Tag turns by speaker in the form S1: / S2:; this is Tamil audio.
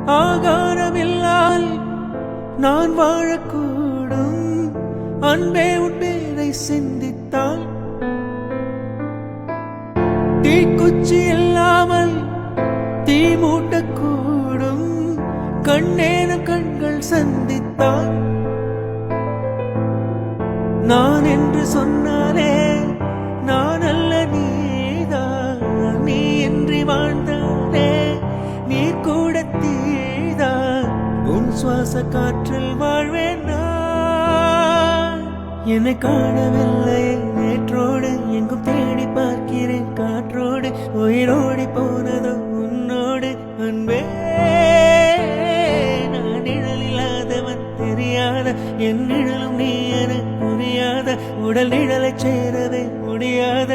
S1: ஆகாரமில்லால் நான் வாழக்கூடும். அன்பே உன் பேரை சிந்தித்தால் தீக்குச்சி இல்லாமல் தீ மூட்டக்கூடும். கண்ணேன கண்கள் சந்தித்தால் நான் என்று சொன்னாலே நான் அல்ல நீதான். நீ என்று வாழ்ந்தாலே நீர் கூட தீதான். உன் சுவாச காற்றில் வாழ்வேன் நான். என்னை காணவில்லை நேற்றோடு எங்கும் தேடி பார்க்கிறேன் காற்றோடு. உயிரோடி போனதோ உன்னோடு அன்பே. நான் நிழலில்லாதவன் தெரியாத என் நிழலும் நீ என புரியாத உடல் நிழலை சேரவே முடியாத